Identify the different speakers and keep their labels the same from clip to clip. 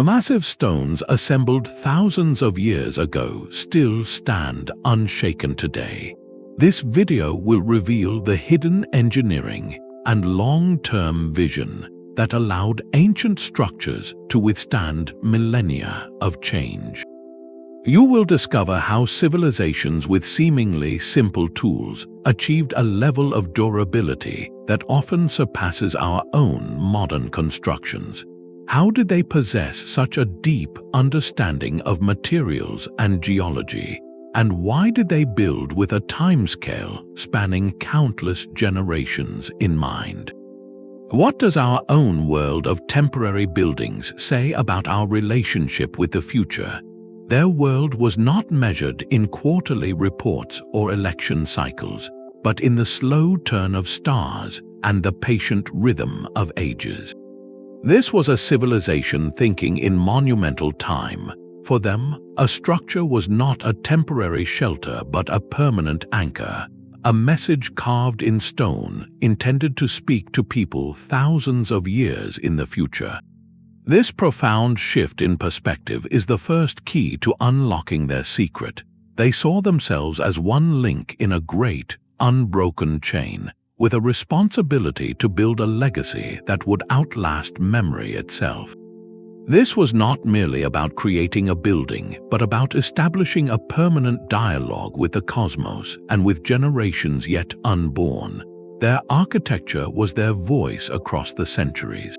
Speaker 1: Massive stones assembled thousands of years ago still stand unshaken today. This video will reveal the hidden engineering and long-term vision that allowed ancient structures to withstand millennia of change. You will discover how civilizations with seemingly simple tools achieved a level of durability that often surpasses our own modern constructions. How did they possess such a deep understanding of materials and geology? And why did they build with a timescale spanning countless generations in mind? What does our own world of temporary buildings say about our relationship with the future? Their world was not measured in quarterly reports or election cycles, but in the slow turn of stars and the patient rhythm of ages. This was a civilization thinking in monumental time. For them, a structure was not a temporary shelter but a permanent anchor, a message carved in stone intended to speak to people thousands of years in the future. This profound shift in perspective is the first key to unlocking their secret. They saw themselves as one link in a great, unbroken chain, with a responsibility to build a legacy that would outlast memory itself. This was not merely about creating a building, but about establishing a permanent dialogue with the cosmos and with generations yet unborn. Their architecture was their voice across the centuries.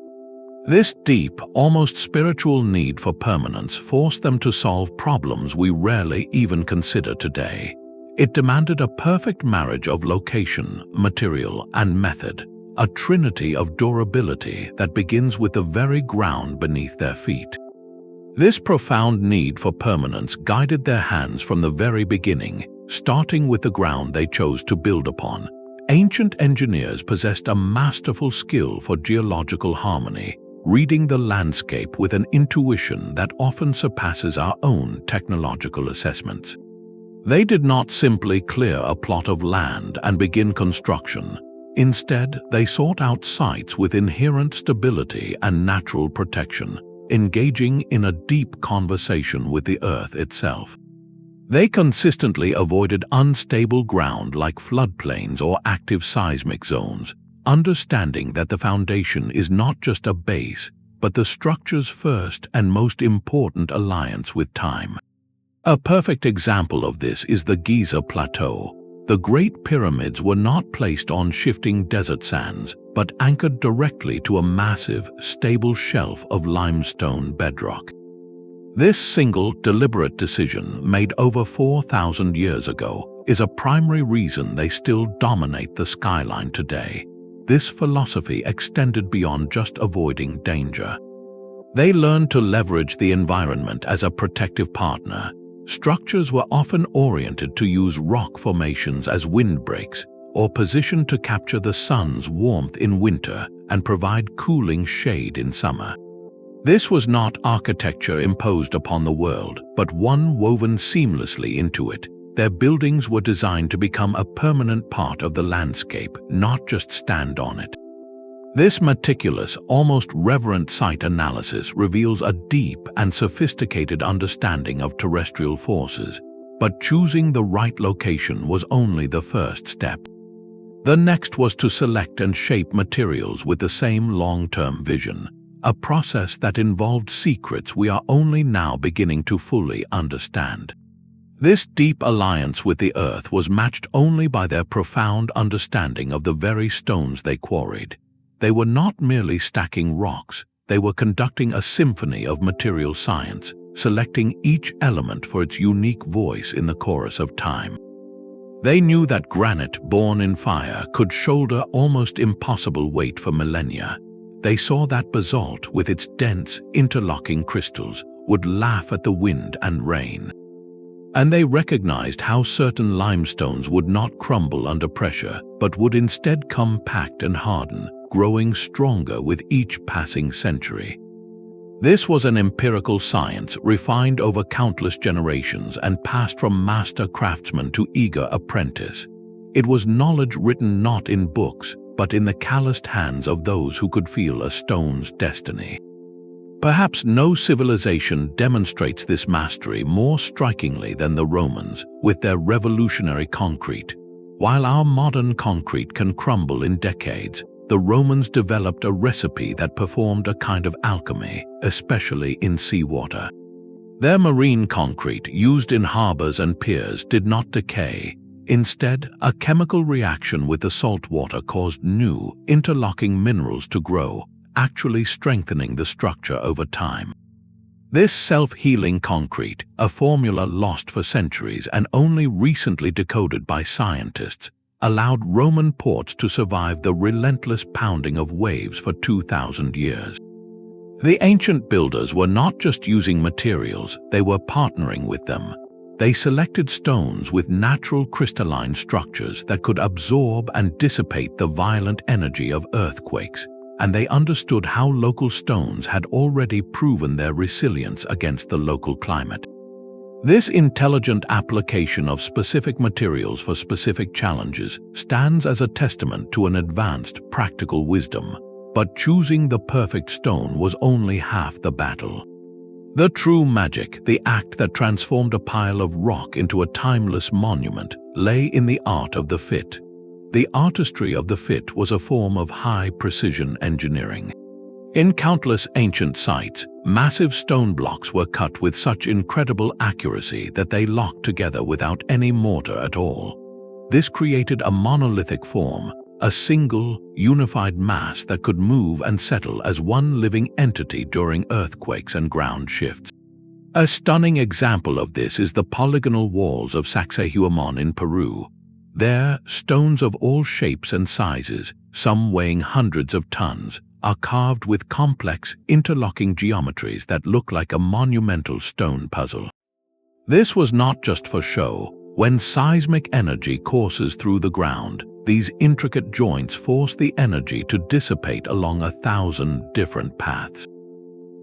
Speaker 1: This deep, almost spiritual need for permanence forced them to solve problems we rarely even consider today. It demanded a perfect marriage of location, material, and method, a trinity of durability that begins with the very ground beneath their feet. This profound need for permanence guided their hands from the very beginning, starting with the ground they chose to build upon. Ancient engineers possessed a masterful skill for geological harmony, reading the landscape with an intuition that often surpasses our own technological assessments. They did not simply clear a plot of land and begin construction. Instead, they sought out sites with inherent stability and natural protection, engaging in a deep conversation with the earth itself. They consistently avoided unstable ground like floodplains or active seismic zones, understanding that the foundation is not just a base, but the structure's first and most important alliance with time. A perfect example of this is the Giza Plateau. The Great Pyramids were not placed on shifting desert sands, but anchored directly to a massive, stable shelf of limestone bedrock. This single, deliberate decision, made over 4,000 years ago, is a primary reason they still dominate the skyline today. This philosophy extended beyond just avoiding danger. They learned to leverage the environment as a protective partner. Structures were often oriented to use rock formations as windbreaks, or positioned to capture the sun's warmth in winter and provide cooling shade in summer. This was not architecture imposed upon the world, but one woven seamlessly into it. Their buildings were designed to become a permanent part of the landscape, not just stand on it. This meticulous, almost reverent site analysis reveals a deep and sophisticated understanding of terrestrial forces, but choosing the right location was only the first step. The next was to select and shape materials with the same long-term vision, a process that involved secrets we are only now beginning to fully understand. This deep alliance with the earth was matched only by their profound understanding of the very stones they quarried. They were not merely stacking rocks, they were conducting a symphony of material science, selecting each element for its unique voice in the chorus of time. They knew that granite, born in fire, could shoulder almost impossible weight for millennia. They saw that basalt, with its dense, interlocking crystals, would laugh at the wind and rain. And they recognized how certain limestones would not crumble under pressure, but would instead compact and harden, growing stronger with each passing century. This was an empirical science refined over countless generations and passed from master craftsman to eager apprentice. It was knowledge written not in books, but in the calloused hands of those who could feel a stone's destiny. Perhaps no civilization demonstrates this mastery more strikingly than the Romans, with their revolutionary concrete. While our modern concrete can crumble in decades, the Romans developed a recipe that performed a kind of alchemy, especially in seawater. Their marine concrete, used in harbors and piers, did not decay. Instead, a chemical reaction with the salt water caused new, interlocking minerals to grow, actually strengthening the structure over time. This self-healing concrete, a formula lost for centuries and only recently decoded by scientists, allowed Roman ports to survive the relentless pounding of waves for 2,000 years. The ancient builders were not just using materials, they were partnering with them. They selected stones with natural crystalline structures that could absorb and dissipate the violent energy of earthquakes, and they understood how local stones had already proven their resilience against the local climate. This intelligent application of specific materials for specific challenges stands as a testament to an advanced practical wisdom, but choosing the perfect stone was only half the battle. The true magic, the act that transformed a pile of rock into a timeless monument, lay in the art of the fit. The artistry of the fit was a form of high-precision engineering. In countless ancient sites, massive stone blocks were cut with such incredible accuracy that they locked together without any mortar at all. This created a monolithic form, a single, unified mass that could move and settle as one living entity during earthquakes and ground shifts. A stunning example of this is the polygonal walls of Sacsayhuaman in Peru. There, stones of all shapes and sizes, some weighing hundreds of tons, are carved with complex, interlocking geometries that look like a monumental stone puzzle. This was not just for show. When seismic energy courses through the ground, these intricate joints force the energy to dissipate along 1,000 different paths.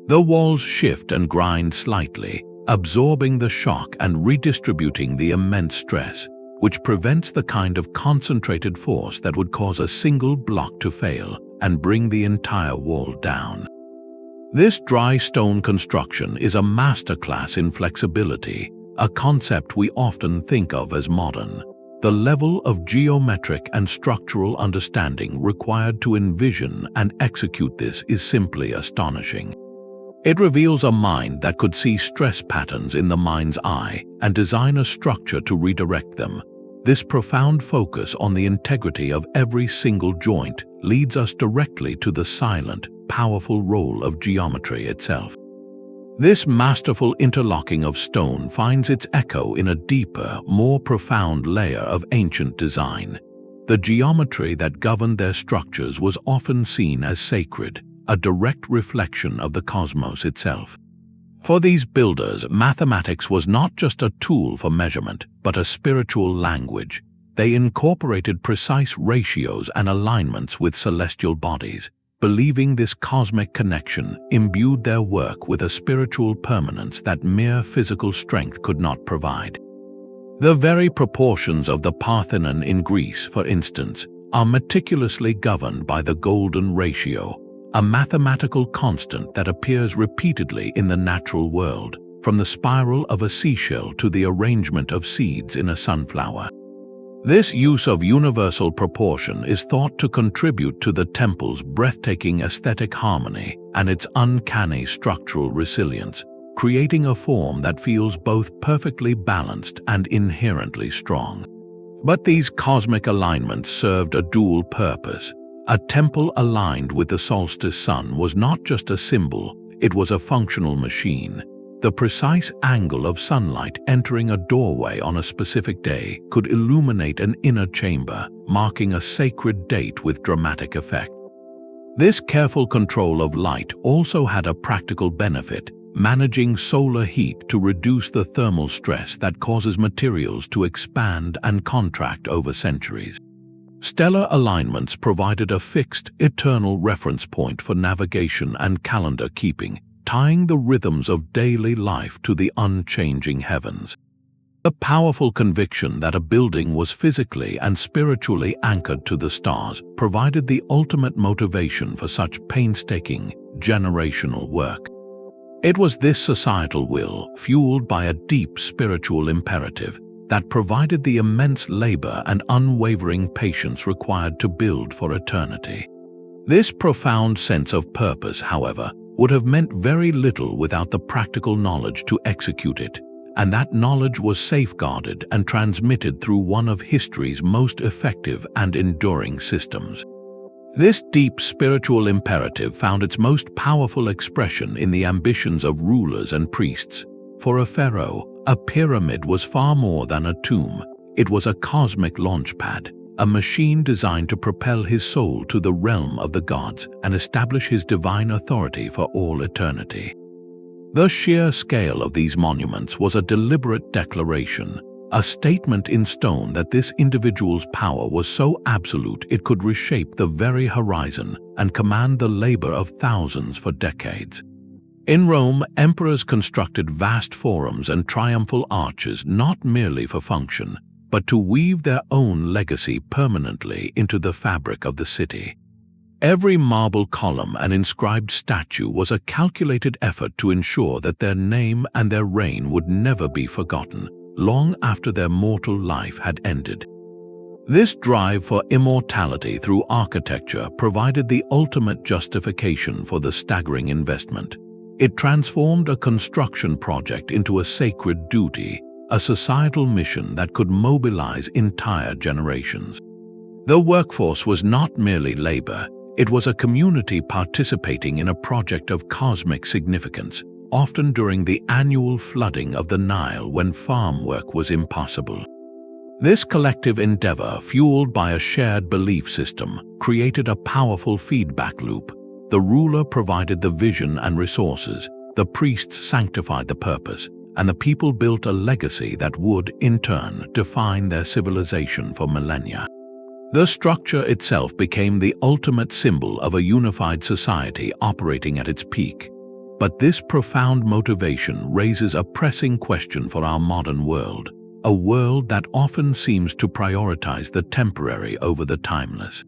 Speaker 1: The walls shift and grind slightly, absorbing the shock and redistributing the immense stress, which prevents the kind of concentrated force that would cause a single block to fail and bring the entire wall down. This dry stone construction is a masterclass in flexibility, a concept we often think of as modern. The level of geometric and structural understanding required to envision and execute this is simply astonishing. It reveals a mind that could see stress patterns in the mind's eye and design a structure to redirect them. This profound focus on the integrity of every single joint leads us directly to the silent, powerful role of geometry itself. This masterful interlocking of stone finds its echo in a deeper, more profound layer of ancient design. The geometry that governed their structures was often seen as sacred, a direct reflection of the cosmos itself. For these builders, mathematics was not just a tool for measurement, but a spiritual language. They incorporated precise ratios and alignments with celestial bodies. Believing this cosmic connection imbued their work with a spiritual permanence that mere physical strength could not provide. The very proportions of the Parthenon in Greece, for instance, are meticulously governed by the golden ratio, a mathematical constant that appears repeatedly in the natural world, from the spiral of a seashell to the arrangement of seeds in a sunflower. This use of universal proportion is thought to contribute to the temple's breathtaking aesthetic harmony and its uncanny structural resilience, creating a form that feels both perfectly balanced and inherently strong. But these cosmic alignments served a dual purpose. A temple aligned with the solstice sun was not just a symbol, it was a functional machine. The precise angle of sunlight entering a doorway on a specific day could illuminate an inner chamber, marking a sacred date with dramatic effect. This careful control of light also had a practical benefit, managing solar heat to reduce the thermal stress that causes materials to expand and contract over centuries. Stellar alignments provided a fixed, eternal reference point for navigation and calendar keeping, tying the rhythms of daily life to the unchanging heavens. The powerful conviction that a building was physically and spiritually anchored to the stars provided the ultimate motivation for such painstaking, generational work. It was this societal will, fueled by a deep spiritual imperative, that provided the immense labor and unwavering patience required to build for eternity. This profound sense of purpose, however, would have meant very little without the practical knowledge to execute it, and that knowledge was safeguarded and transmitted through one of history's most effective and enduring systems. This deep spiritual imperative found its most powerful expression in the ambitions of rulers and priests. For a pharaoh, a pyramid was far more than a tomb. It was a cosmic launchpad, a machine designed to propel his soul to the realm of the gods and establish his divine authority for all eternity. The sheer scale of these monuments was a deliberate declaration, a statement in stone that this individual's power was so absolute it could reshape the very horizon and command the labor of thousands for decades. In Rome, emperors constructed vast forums and triumphal arches not merely for function, but to weave their own legacy permanently into the fabric of the city. Every marble column and inscribed statue was a calculated effort to ensure that their name and their reign would never be forgotten, long after their mortal life had ended. This drive for immortality through architecture provided the ultimate justification for the staggering investment. It transformed a construction project into a sacred duty, a societal mission that could mobilize entire generations. The workforce was not merely labor, it was a community participating in a project of cosmic significance, often during the annual flooding of the Nile when farm work was impossible. This collective endeavor, fueled by a shared belief system, created a powerful feedback loop. The ruler provided the vision and resources, the priests sanctified the purpose, and the people built a legacy that would, in turn, define their civilization for millennia. The structure itself became the ultimate symbol of a unified society operating at its peak. But this profound motivation raises a pressing question for our modern world, a world that often seems to prioritize the temporary over the timeless.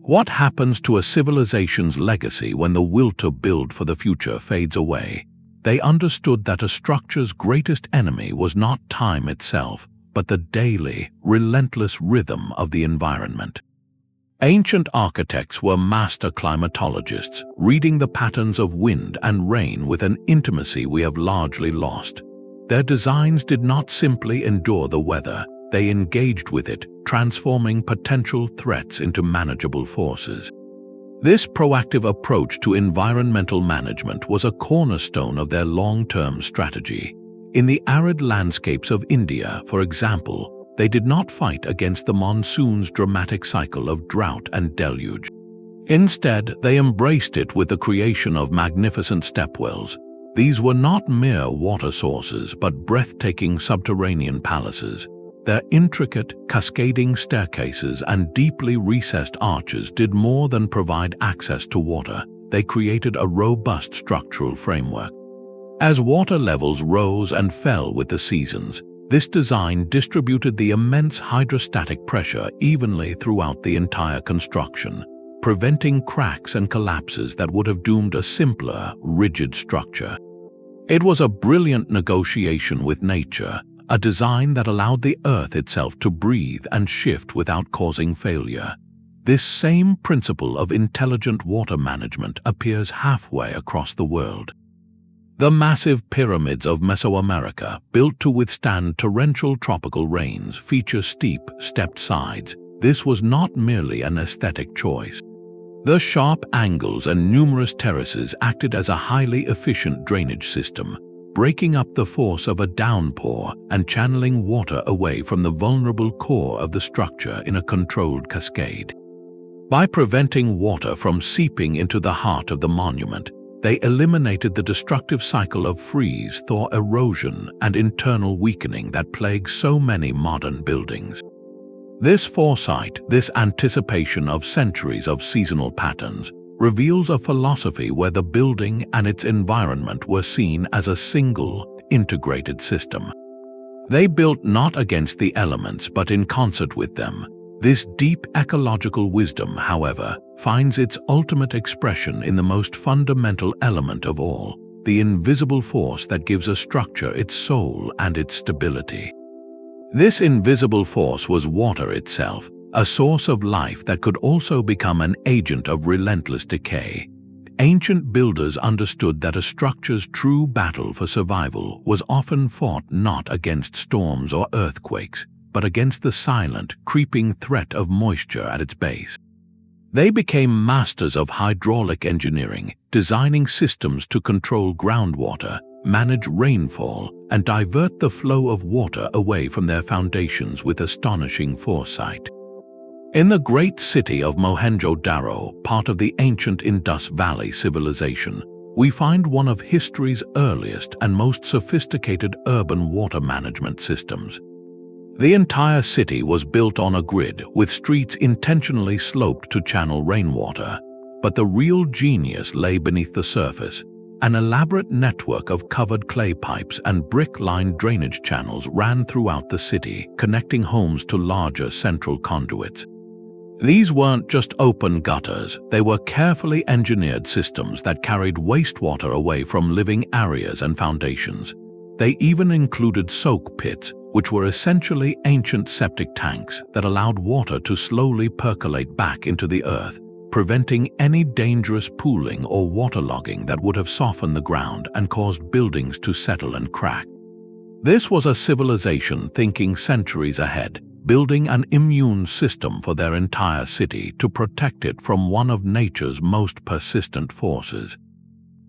Speaker 1: What happens to a civilization's legacy when the will to build for the future fades away? They understood that a structure's greatest enemy was not time itself, but the daily, relentless rhythm of the environment. Ancient architects were master climatologists, reading the patterns of wind and rain with an intimacy we have largely lost. Their designs did not simply endure the weather, they engaged with it, transforming potential threats into manageable forces. This proactive approach to environmental management was a cornerstone of their long-term strategy. In the arid landscapes of India, for example, they did not fight against the monsoon's dramatic cycle of drought and deluge. Instead, they embraced it with the creation of magnificent stepwells. These were not mere water sources, but breathtaking subterranean palaces. Their intricate, cascading staircases and deeply recessed arches did more than provide access to water. They created a robust structural framework. As water levels rose and fell with the seasons, this design distributed the immense hydrostatic pressure evenly throughout the entire construction, preventing cracks and collapses that would have doomed a simpler, rigid structure. It was a brilliant negotiation with nature, a design that allowed the earth itself to breathe and shift without causing failure. This same principle of intelligent water management appears halfway across the world. The massive pyramids of Mesoamerica, built to withstand torrential tropical rains, feature steep, stepped sides. This was not merely an aesthetic choice. The sharp angles and numerous terraces acted as a highly efficient drainage system, breaking up the force of a downpour and channeling water away from the vulnerable core of the structure in a controlled cascade. By preventing water from seeping into the heart of the monument, they eliminated the destructive cycle of freeze-thaw erosion and internal weakening that plagues so many modern buildings. This foresight, this anticipation of centuries of seasonal patterns, reveals a philosophy where the building and its environment were seen as a single, integrated system. They built not against the elements but in concert with them. This deep ecological wisdom, however, finds its ultimate expression in the most fundamental element of all, the invisible force that gives a structure its soul and its stability. This invisible force was water itself, a source of life that could also become an agent of relentless decay. Ancient builders understood that a structure's true battle for survival was often fought not against storms or earthquakes, but against the silent, creeping threat of moisture at its base. They became masters of hydraulic engineering, designing systems to control groundwater, manage rainfall, and divert the flow of water away from their foundations with astonishing foresight. In the great city of Mohenjo-Daro, part of the ancient Indus Valley civilization, we find one of history's earliest and most sophisticated urban water management systems. The entire city was built on a grid, with streets intentionally sloped to channel rainwater. But the real genius lay beneath the surface. An elaborate network of covered clay pipes and brick-lined drainage channels ran throughout the city, connecting homes to larger central conduits. These weren't just open gutters, they were carefully engineered systems that carried wastewater away from living areas and foundations. They even included soak pits, which were essentially ancient septic tanks that allowed water to slowly percolate back into the earth, preventing any dangerous pooling or waterlogging that would have softened the ground and caused buildings to settle and crack. This was a civilization thinking centuries ahead, building an immune system for their entire city to protect it from one of nature's most persistent forces.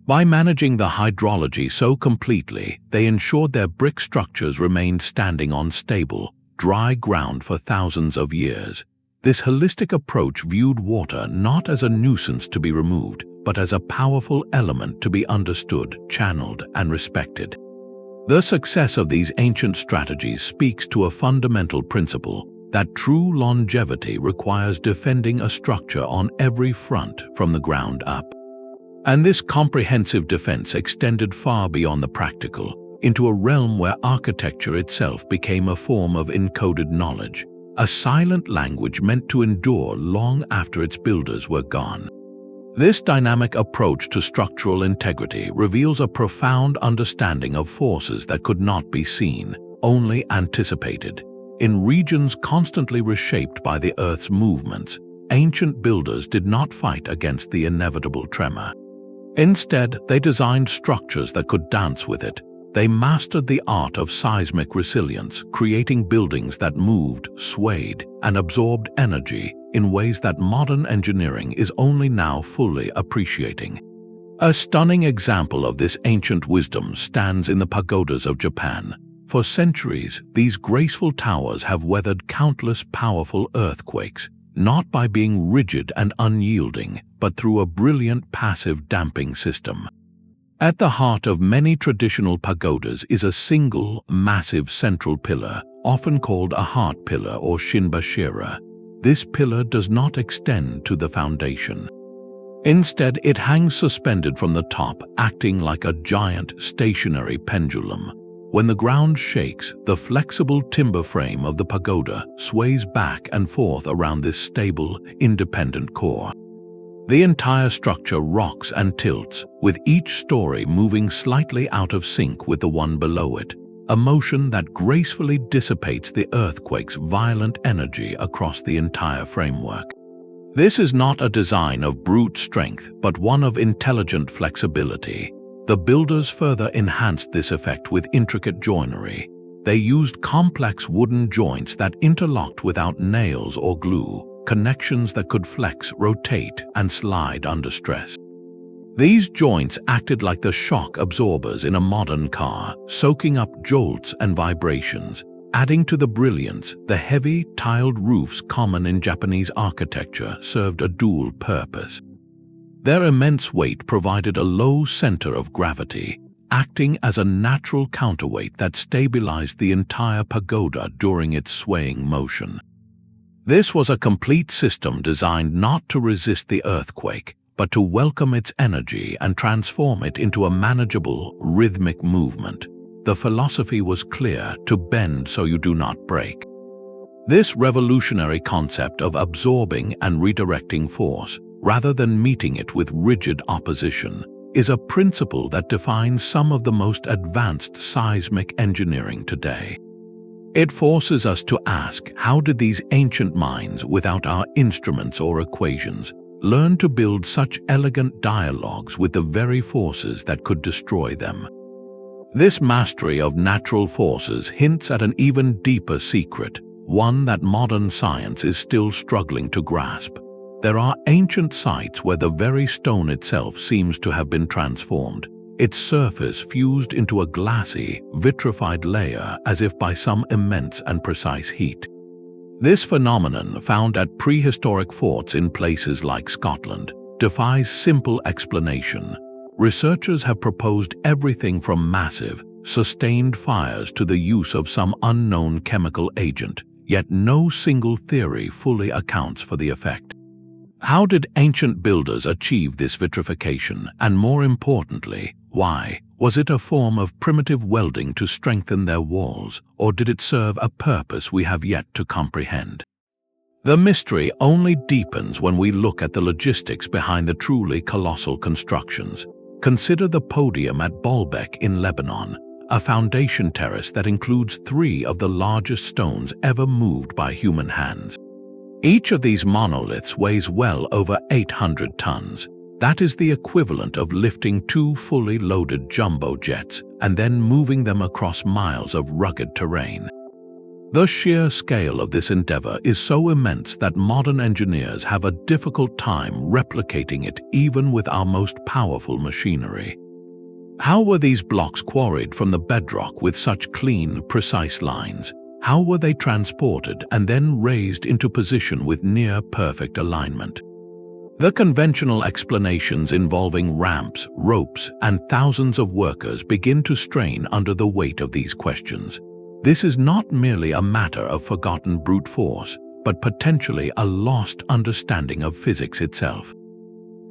Speaker 1: By managing the hydrology so completely, they ensured their brick structures remained standing on stable, dry ground for thousands of years. This holistic approach viewed water not as a nuisance to be removed, but as a powerful element to be understood, channeled, and respected. The success of these ancient strategies speaks to a fundamental principle that true longevity requires defending a structure on every front from the ground up. And this comprehensive defense extended far beyond the practical, into a realm where architecture itself became a form of encoded knowledge, a silent language meant to endure long after its builders were gone. This dynamic approach to structural integrity reveals a profound understanding of forces that could not be seen, only anticipated. In regions constantly reshaped by the Earth's movements, ancient builders did not fight against the inevitable tremor. Instead, they designed structures that could dance with it. They mastered the art of seismic resilience, creating buildings that moved, swayed, and absorbed energy in ways that modern engineering is only now fully appreciating. A stunning example of this ancient wisdom stands in the pagodas of Japan. For centuries, these graceful towers have weathered countless powerful earthquakes, not by being rigid and unyielding, but through a brilliant passive damping system. At the heart of many traditional pagodas is a single, massive central pillar, often called a heart pillar or shinbashira. This pillar does not extend to the foundation. Instead, it hangs suspended from the top, acting like a giant, stationary pendulum. When the ground shakes, the flexible timber frame of the pagoda sways back and forth around this stable, independent core. The entire structure rocks and tilts, with each story moving slightly out of sync with the one below it, a motion that gracefully dissipates the earthquake's violent energy across the entire framework. This is not a design of brute strength, but one of intelligent flexibility. The builders further enhanced this effect with intricate joinery. They used complex wooden joints that interlocked without nails or glue, connections that could flex, rotate, and slide under stress. These joints acted like the shock absorbers in a modern car, soaking up jolts and vibrations. Adding to the brilliance, the heavy, tiled roofs common in Japanese architecture served a dual purpose. Their immense weight provided a low center of gravity, acting as a natural counterweight that stabilized the entire pagoda during its swaying motion. This was a complete system designed not to resist the earthquake, but to welcome its energy and transform it into a manageable, rhythmic movement. The philosophy was clear: to bend so you do not break. This revolutionary concept of absorbing and redirecting force, rather than meeting it with rigid opposition, is a principle that defines some of the most advanced seismic engineering today. It forces us to ask, how did these ancient minds, without our instruments or equations, learn to build such elegant dialogues with the very forces that could destroy them? This mastery of natural forces hints at an even deeper secret, one that modern science is still struggling to grasp. There are ancient sites where the very stone itself seems to have been transformed, its surface fused into a glassy, vitrified layer as if by some immense and precise heat. This phenomenon, found at prehistoric forts in places like Scotland, defies simple explanation. Researchers have proposed everything from massive, sustained fires to the use of some unknown chemical agent, yet no single theory fully accounts for the effect. How did ancient builders achieve this vitrification, and more importantly, why? Was it a form of primitive welding to strengthen their walls, or did it serve a purpose we have yet to comprehend? The mystery only deepens when we look at the logistics behind the truly colossal constructions. Consider the podium at Baalbek in Lebanon, a foundation terrace that includes 3 of the largest stones ever moved by human hands. Each of these monoliths weighs well over 800 tons. That is the equivalent of lifting 2 fully loaded jumbo jets and then moving them across miles of rugged terrain. The sheer scale of this endeavor is so immense that modern engineers have a difficult time replicating it even with our most powerful machinery. How were these blocks quarried from the bedrock with such clean, precise lines? How were they transported and then raised into position with near-perfect alignment? The conventional explanations involving ramps, ropes, and thousands of workers begin to strain under the weight of these questions. This is not merely a matter of forgotten brute force, but potentially a lost understanding of physics itself.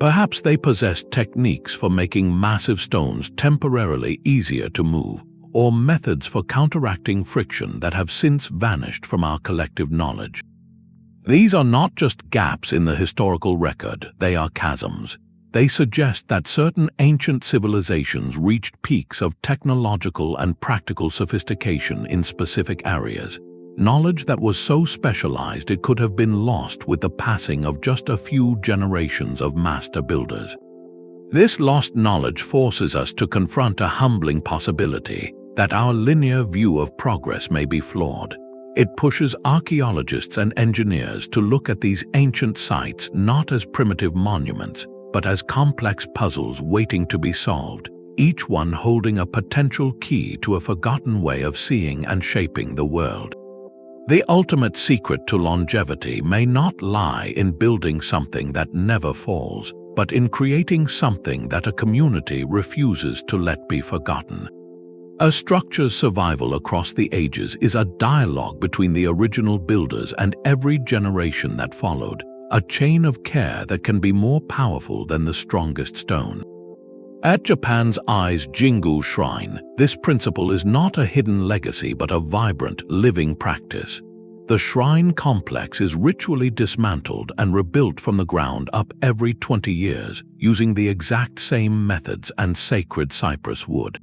Speaker 1: Perhaps they possessed techniques for making massive stones temporarily easier to move, or methods for counteracting friction that have since vanished from our collective knowledge. These are not just gaps in the historical record, they are chasms. They suggest that certain ancient civilizations reached peaks of technological and practical sophistication in specific areas, knowledge that was so specialized it could have been lost with the passing of just a few generations of master builders. This lost knowledge forces us to confront a humbling possibility that our linear view of progress may be flawed. It pushes archaeologists and engineers to look at these ancient sites not as primitive monuments, but as complex puzzles waiting to be solved, each one holding a potential key to a forgotten way of seeing and shaping the world. The ultimate secret to longevity may not lie in building something that never falls, but in creating something that a community refuses to let be forgotten. A structure's survival across the ages is a dialogue between the original builders and every generation that followed, a chain of care that can be more powerful than the strongest stone. At Japan's Ai's Jingu shrine, this principle is not a hidden legacy but a vibrant, living practice. The shrine complex is ritually dismantled and rebuilt from the ground up every 20 years, using the exact same methods and sacred cypress wood.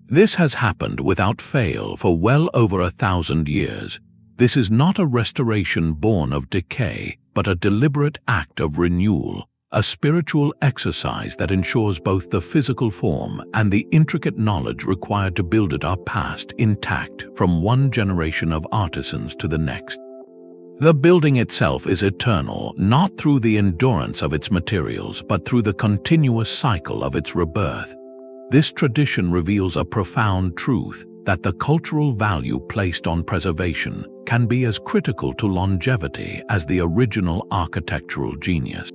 Speaker 1: This has happened without fail for well over 1,000 years. This is not a restoration born of decay, but a deliberate act of renewal, a spiritual exercise that ensures both the physical form and the intricate knowledge required to build it are passed intact from one generation of artisans to the next. The building itself is eternal, not through the endurance of its materials, but through the continuous cycle of its rebirth. This tradition reveals a profound truth, that the cultural value placed on preservation can be as critical to longevity as the original architectural genius.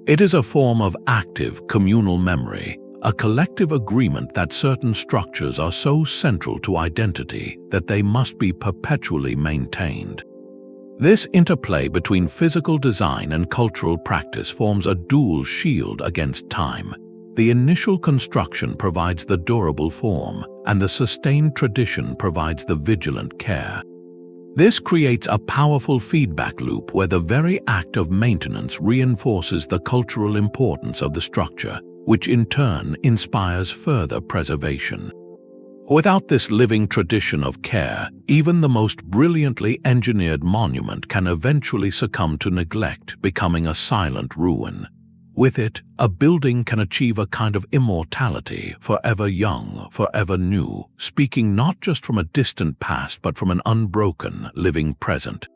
Speaker 1: It is a form of active, communal memory, a collective agreement that certain structures are so central to identity that they must be perpetually maintained. This interplay between physical design and cultural practice forms a dual shield against time. The initial construction provides the durable form, and the sustained tradition provides the vigilant care. This creates a powerful feedback loop where the very act of maintenance reinforces the cultural importance of the structure, which in turn inspires further preservation. Without this living tradition of care, even the most brilliantly engineered monument can eventually succumb to neglect, becoming a silent ruin. With it, a building can achieve a kind of immortality, forever young, forever new, speaking not just from a distant past but from an unbroken, living present.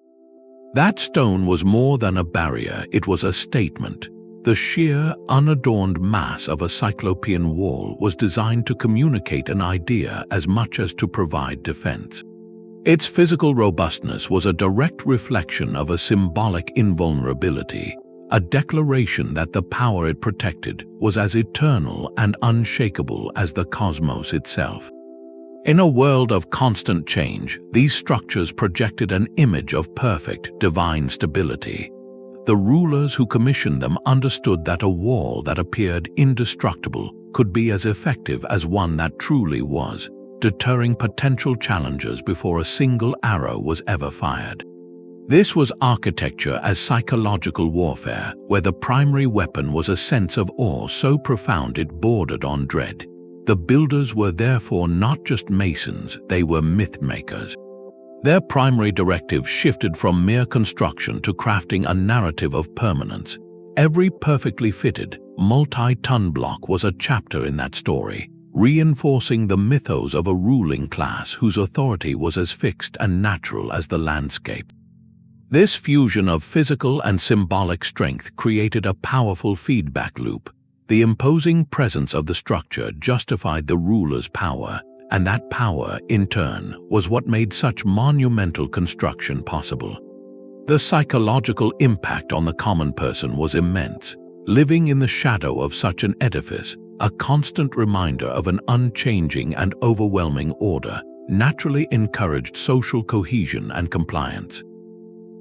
Speaker 1: That stone was more than a barrier, it was a statement. The sheer, unadorned mass of a cyclopean wall was designed to communicate an idea as much as to provide defense. Its physical robustness was a direct reflection of a symbolic invulnerability, a declaration that the power it protected was as eternal and unshakable as the cosmos itself. In a world of constant change, these structures projected an image of perfect, divine stability. The rulers who commissioned them understood that a wall that appeared indestructible could be as effective as one that truly was, deterring potential challengers before a single arrow was ever fired. This was architecture as psychological warfare, where the primary weapon was a sense of awe so profound it bordered on dread. The builders were therefore not just masons, they were myth-makers. Their primary directive shifted from mere construction to crafting a narrative of permanence. Every perfectly fitted, multi-ton block was a chapter in that story, reinforcing the mythos of a ruling class whose authority was as fixed and natural as the landscape. This fusion of physical and symbolic strength created a powerful feedback loop. The imposing presence of the structure justified the ruler's power, and that power, in turn, was what made such monumental construction possible. The psychological impact on the common person was immense. Living in the shadow of such an edifice, a constant reminder of an unchanging and overwhelming order, naturally encouraged social cohesion and compliance.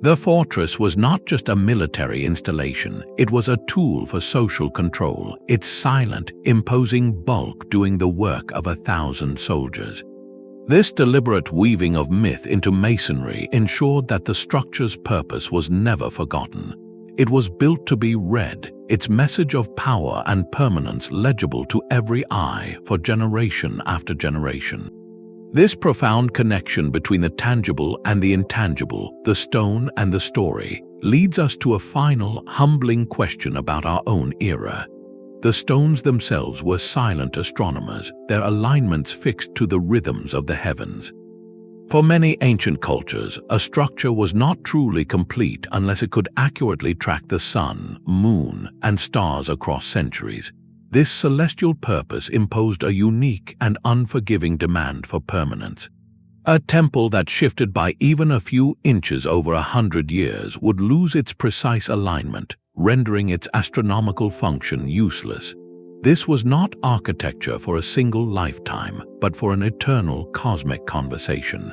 Speaker 1: The fortress was not just a military installation, it was a tool for social control, its silent, imposing bulk doing the work of 1,000 soldiers. This deliberate weaving of myth into masonry ensured that the structure's purpose was never forgotten. It was built to be read, its message of power and permanence legible to every eye for generation after generation. This profound connection between the tangible and the intangible, the stone and the story, leads us to a final, humbling question about our own era. The stones themselves were silent astronomers, their alignments fixed to the rhythms of the heavens. For many ancient cultures, a structure was not truly complete unless it could accurately track the sun, moon, and stars across centuries. This celestial purpose imposed a unique and unforgiving demand for permanence. A temple that shifted by even a few inches over 100 years would lose its precise alignment, rendering its astronomical function useless. This was not architecture for a single lifetime, but for an eternal cosmic conversation.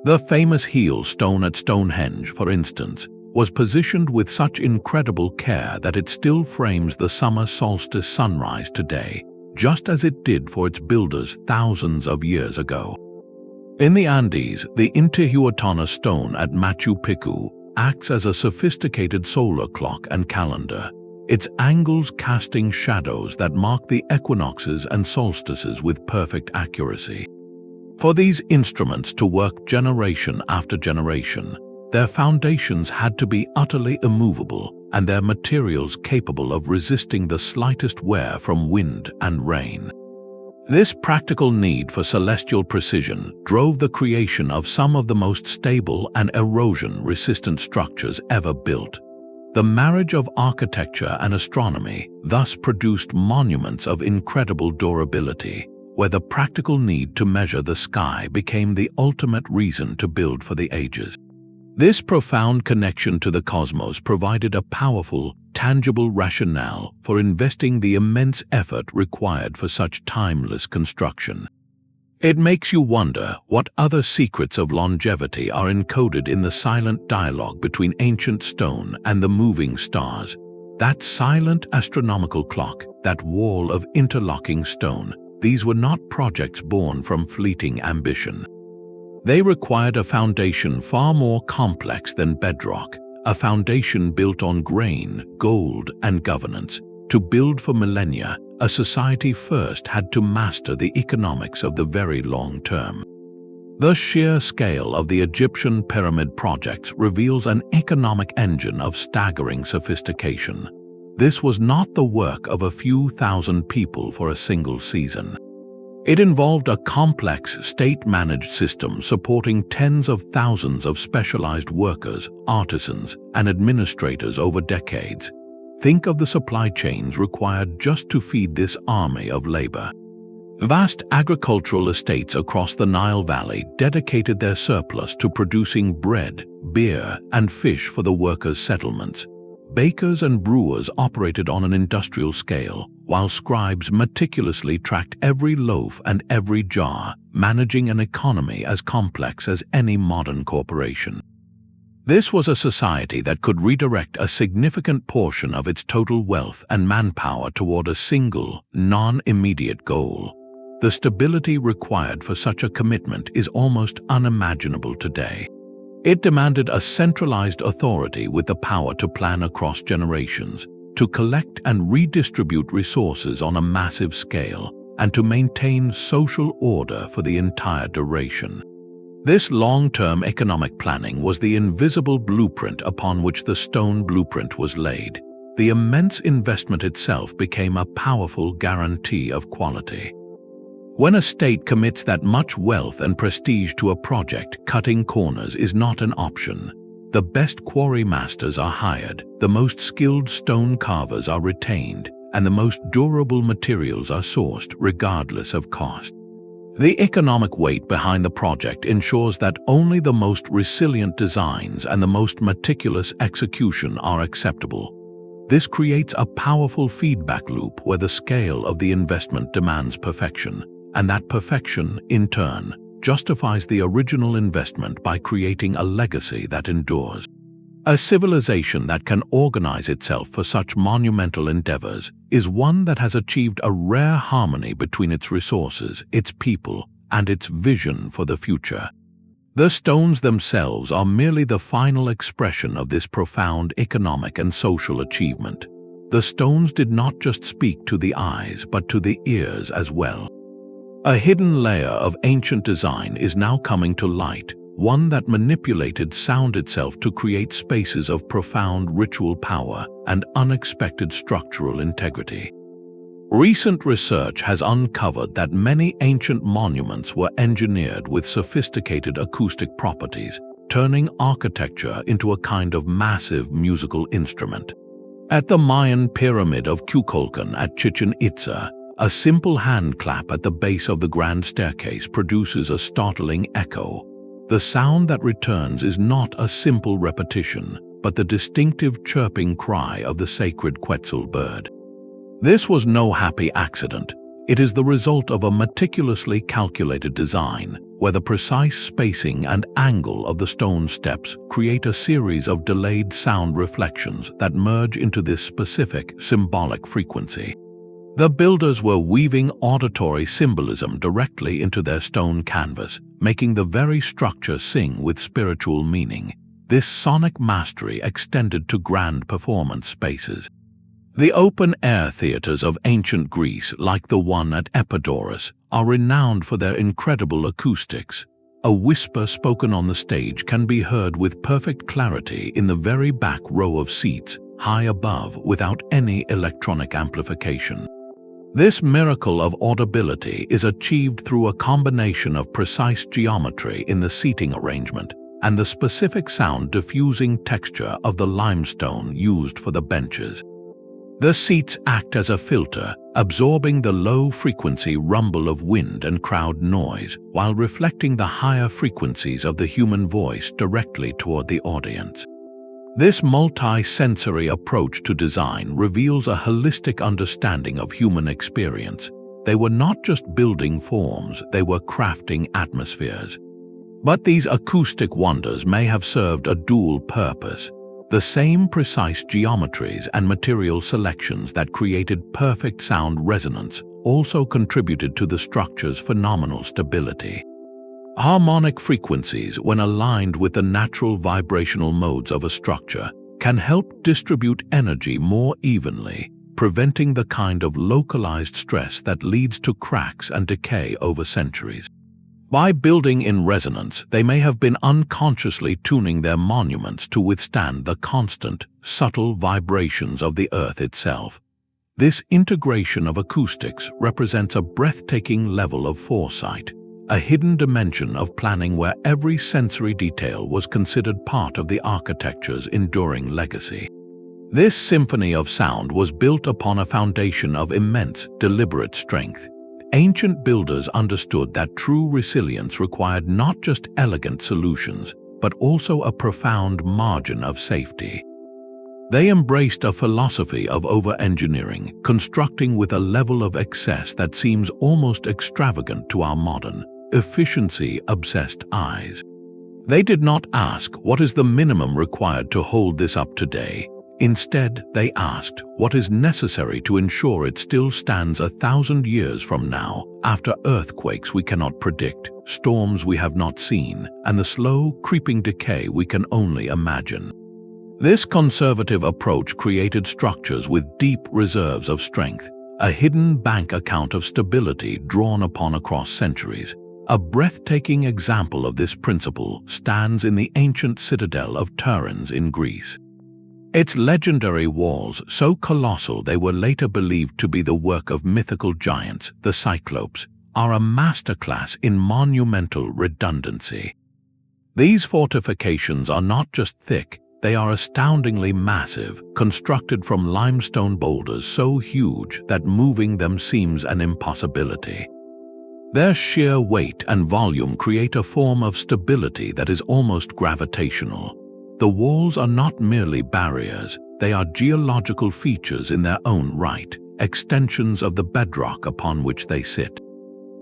Speaker 1: The famous heel stone at Stonehenge, for instance, was positioned with such incredible care that it still frames the summer solstice sunrise today, just as it did for its builders thousands of years ago. In the Andes, the Intihuatana stone at Machu Picchu acts as a sophisticated solar clock and calendar, its angles casting shadows that mark the equinoxes and solstices with perfect accuracy. For these instruments to work generation after generation, their foundations had to be utterly immovable and their materials capable of resisting the slightest wear from wind and rain. This practical need for celestial precision drove the creation of some of the most stable and erosion-resistant structures ever built. The marriage of architecture and astronomy thus produced monuments of incredible durability, where the practical need to measure the sky became the ultimate reason to build for the ages. This profound connection to the cosmos provided a powerful, tangible rationale for investing the immense effort required for such timeless construction. It makes you wonder what other secrets of longevity are encoded in the silent dialogue between ancient stone and the moving stars. That silent astronomical clock, that wall of interlocking stone, these were not projects born from fleeting ambition. They required a foundation far more complex than bedrock, a foundation built on grain, gold, and governance. To build for millennia, a society first had to master the economics of the very long term. The sheer scale of the Egyptian pyramid projects reveals an economic engine of staggering sophistication. This was not the work of a few thousand people for a single season. It involved a complex state-managed system supporting tens of thousands of specialized workers, artisans, and administrators over decades. Think of the supply chains required just to feed this army of labor. Vast agricultural estates across the Nile Valley dedicated their surplus to producing bread, beer, and fish for the workers' settlements. Bakers and brewers operated on an industrial scale, while scribes meticulously tracked every loaf and every jar, managing an economy as complex as any modern corporation. This was a society that could redirect a significant portion of its total wealth and manpower toward a single, non-immediate goal. The stability required for such a commitment is almost unimaginable today. It demanded a centralized authority with the power to plan across generations, to collect and redistribute resources on a massive scale, and to maintain social order for the entire duration. This long-term economic planning was the invisible blueprint upon which the stone blueprint was laid. The immense investment itself became a powerful guarantee of quality. When a state commits that much wealth and prestige to a project, cutting corners is not an option. The best quarry masters are hired, the most skilled stone carvers are retained, and the most durable materials are sourced regardless of cost. The economic weight behind the project ensures that only the most resilient designs and the most meticulous execution are acceptable. This creates a powerful feedback loop where the scale of the investment demands perfection, and that perfection, in turn, justifies the original investment by creating a legacy that endures. A civilization that can organize itself for such monumental endeavors is one that has achieved a rare harmony between its resources, its people, and its vision for the future. The stones themselves are merely the final expression of this profound economic and social achievement. The stones did not just speak to the eyes but to the ears as well. A hidden layer of ancient design is now coming to light, one that manipulated sound itself to create spaces of profound ritual power and unexpected structural integrity. Recent research has uncovered that many ancient monuments were engineered with sophisticated acoustic properties, turning architecture into a kind of massive musical instrument. At the Mayan pyramid of Kukulkan at Chichen Itza, a simple hand clap at the base of the grand staircase produces a startling echo. The sound that returns is not a simple repetition, but the distinctive chirping cry of the sacred Quetzal bird. This was no happy accident. It is the result of a meticulously calculated design, where the precise spacing and angle of the stone steps create a series of delayed sound reflections that merge into this specific symbolic frequency. The builders were weaving auditory symbolism directly into their stone canvas, making the very structure sing with spiritual meaning. This sonic mastery extended to grand performance spaces. The open-air theaters of ancient Greece, like the one at Epidaurus, are renowned for their incredible acoustics. A whisper spoken on the stage can be heard with perfect clarity in the very back row of seats, high above, without any electronic amplification. This miracle of audibility is achieved through a combination of precise geometry in the seating arrangement and the specific sound diffusing texture of the limestone used for the benches. The seats act as a filter, absorbing the low-frequency rumble of wind and crowd noise while reflecting the higher frequencies of the human voice directly toward the audience. This multi-sensory approach to design reveals a holistic understanding of human experience. They were not just building forms, they were crafting atmospheres. But these acoustic wonders may have served a dual purpose. The same precise geometries and material selections that created perfect sound resonance also contributed to the structure's phenomenal stability. Harmonic frequencies, when aligned with the natural vibrational modes of a structure, can help distribute energy more evenly. preventing the kind of localized stress that leads to cracks and decay over centuries. By building in resonance, they may have been unconsciously tuning their monuments to withstand the constant, subtle vibrations of the earth itself. This integration of acoustics represents a breathtaking level of foresight, a hidden dimension of planning where every sensory detail was considered part of the architecture's enduring legacy. This symphony of sound was built upon a foundation of immense, deliberate strength. Ancient builders understood that true resilience required not just elegant solutions, but also a profound margin of safety. They embraced a philosophy of overengineering, constructing with a level of excess that seems almost extravagant to our modern, efficiency-obsessed eyes. They did not ask, what is the minimum required to hold this up today? Instead, they asked, what is necessary to ensure it still stands 1,000 years from now, after earthquakes we cannot predict, storms we have not seen, and the slow, creeping decay we can only imagine. This conservative approach created structures with deep reserves of strength, a hidden bank account of stability drawn upon across centuries. A breathtaking example of this principle stands in the ancient citadel of Tiryns in Greece. Its legendary walls, so colossal they were later believed to be the work of mythical giants, the Cyclopes, are a masterclass in monumental redundancy. These fortifications are not just thick, they are astoundingly massive, constructed from limestone boulders so huge that moving them seems an impossibility. Their sheer weight and volume create a form of stability that is almost gravitational. The walls are not merely barriers, they are geological features in their own right, extensions of the bedrock upon which they sit.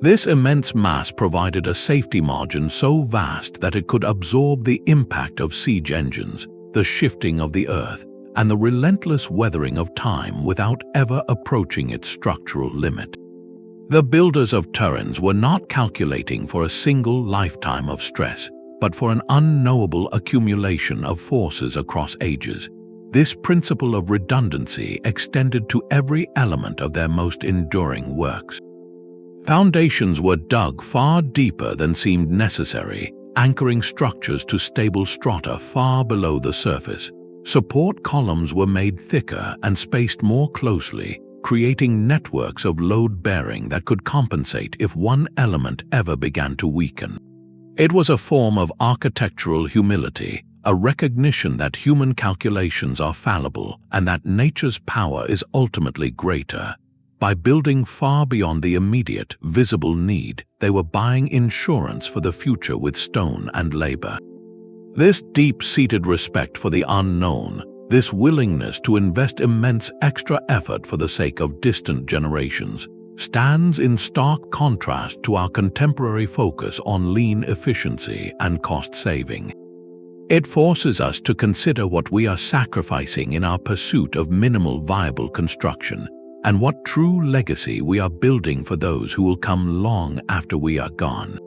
Speaker 1: This immense mass provided a safety margin so vast that it could absorb the impact of siege engines, the shifting of the earth, and the relentless weathering of time without ever approaching its structural limit. The builders of Tiryns were not calculating for a single lifetime of stress, but for an unknowable accumulation of forces across ages. This principle of redundancy extended to every element of their most enduring works. Foundations were dug far deeper than seemed necessary, anchoring structures to stable strata far below the surface. Support columns were made thicker and spaced more closely, creating networks of load-bearing that could compensate if one element ever began to weaken. It was a form of architectural humility, a recognition that human calculations are fallible and that nature's power is ultimately greater. By building far beyond the immediate, visible need, they were buying insurance for the future with stone and labor. This deep-seated respect for the unknown, this willingness to invest immense extra effort for the sake of distant generations, stands in stark contrast to our contemporary focus on lean efficiency and cost-saving. It forces us to consider what we are sacrificing in our pursuit of minimal viable construction, and what true legacy we are building for those who will come long after we are gone.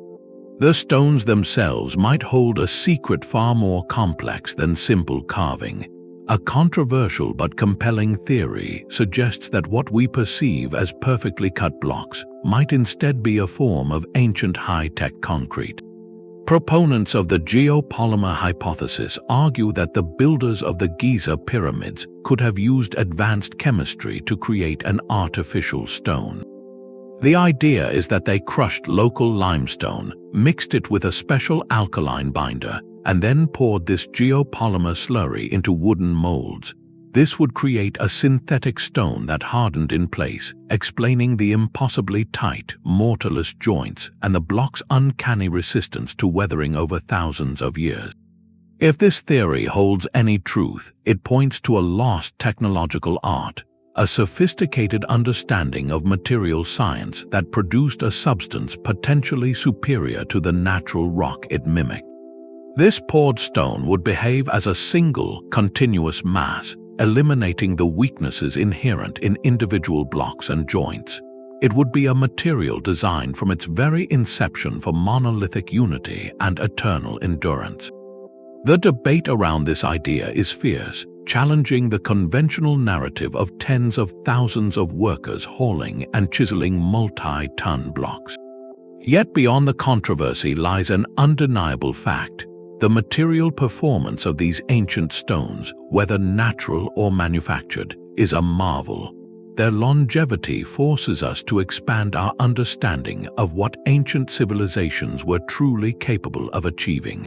Speaker 1: The stones themselves might hold a secret far more complex than simple carving. A controversial but compelling theory suggests that what we perceive as perfectly cut blocks might instead be a form of ancient high-tech concrete. Proponents of the Geopolymer Hypothesis argue that the builders of the Giza pyramids could have used advanced chemistry to create an artificial stone. The idea is that they crushed local limestone, mixed it with a special alkaline binder, and then poured this geopolymer slurry into wooden molds. This would create a synthetic stone that hardened in place, explaining the impossibly tight, mortarless joints and the block's uncanny resistance to weathering over thousands of years. If this theory holds any truth, it points to a lost technological art, a sophisticated understanding of material science that produced a substance potentially superior to the natural rock it mimicked. This poured stone would behave as a single, continuous mass, eliminating the weaknesses inherent in individual blocks and joints. It would be a material designed from its very inception for monolithic unity and eternal endurance. The debate around this idea is fierce. challenging the conventional narrative of tens of thousands of workers hauling and chiseling multi-ton blocks. Yet beyond the controversy lies an undeniable fact. The material performance of these ancient stones, whether natural or manufactured, is a marvel. Their longevity forces us to expand our understanding of what ancient civilizations were truly capable of achieving.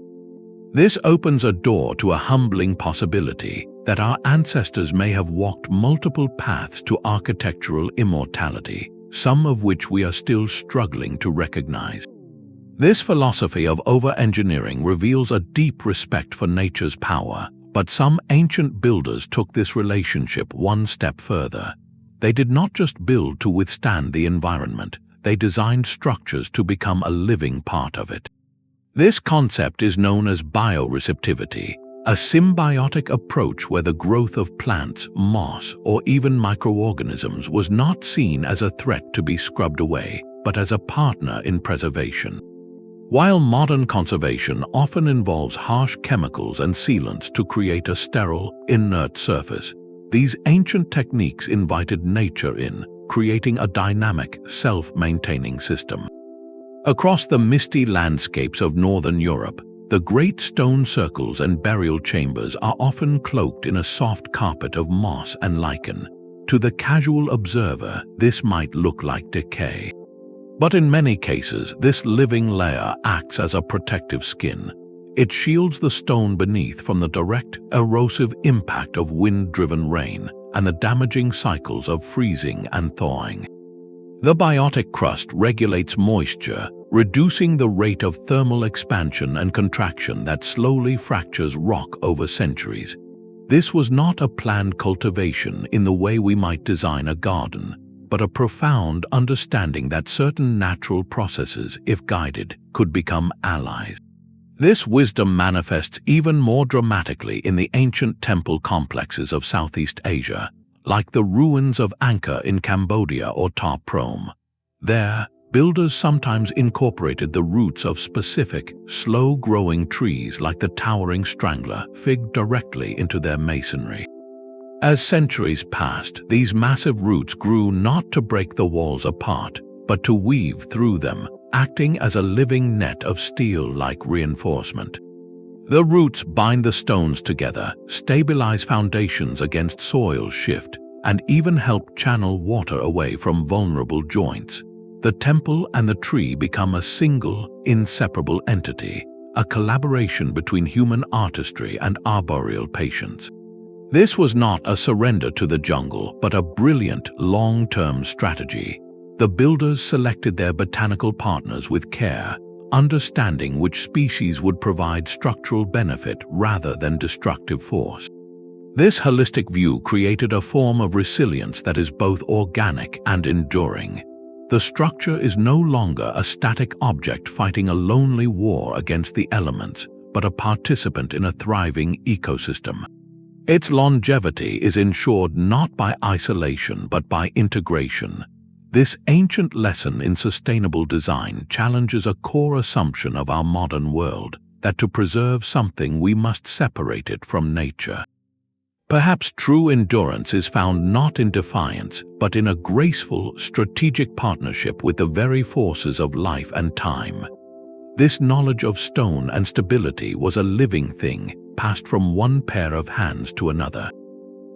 Speaker 1: This opens a door to a humbling possibility that our ancestors may have walked multiple paths to architectural immortality, some of which we are still struggling to recognize. This philosophy of overengineering reveals a deep respect for nature's power, but some ancient builders took this relationship one step further. They did not just build to withstand the environment, they designed structures to become a living part of it. This concept is known as bio-receptivity, a symbiotic approach where the growth of plants, moss, or even microorganisms was not seen as a threat to be scrubbed away, but as a partner in preservation. While modern conservation often involves harsh chemicals and sealants to create a sterile, inert surface, these ancient techniques invited nature in, creating a dynamic, self-maintaining system. Across the misty landscapes of northern Europe, the great stone circles and burial chambers are often cloaked in a soft carpet of moss and lichen. To the casual observer, this might look like decay. But in many cases, this living layer acts as a protective skin. It shields the stone beneath from the direct, erosive impact of wind-driven rain and the damaging cycles of freezing and thawing. The biotic crust regulates moisture, reducing the rate of thermal expansion and contraction that slowly fractures rock over centuries. This was not a planned cultivation in the way we might design a garden, but a profound understanding that certain natural processes, if guided, could become allies. This wisdom manifests even more dramatically in the ancient temple complexes of Southeast Asia, like the ruins of Angkor in Cambodia or Ta Prohm. There, builders sometimes incorporated the roots of specific, slow-growing trees like the towering strangler fig directly into their masonry. As centuries passed, these massive roots grew not to break the walls apart, but to weave through them, acting as a living net of steel-like reinforcement. The roots bind the stones together, stabilize foundations against soil shift, and even help channel water away from vulnerable joints. The temple and the tree become a single, inseparable entity, a collaboration between human artistry and arboreal patience. This was not a surrender to the jungle, but a brilliant, long-term strategy. The builders selected their botanical partners with care, understanding which species would provide structural benefit rather than destructive force. This holistic view created a form of resilience that is both organic and enduring. The structure is no longer a static object fighting a lonely war against the elements, but a participant in a thriving ecosystem. Its longevity is ensured not by isolation but by integration. This ancient lesson in sustainable design challenges a core assumption of our modern world, that to preserve something we must separate it from nature. Perhaps true endurance is found not in defiance, but in a graceful, strategic partnership with the very forces of life and time. This knowledge of stone and stability was a living thing, passed from one pair of hands to another.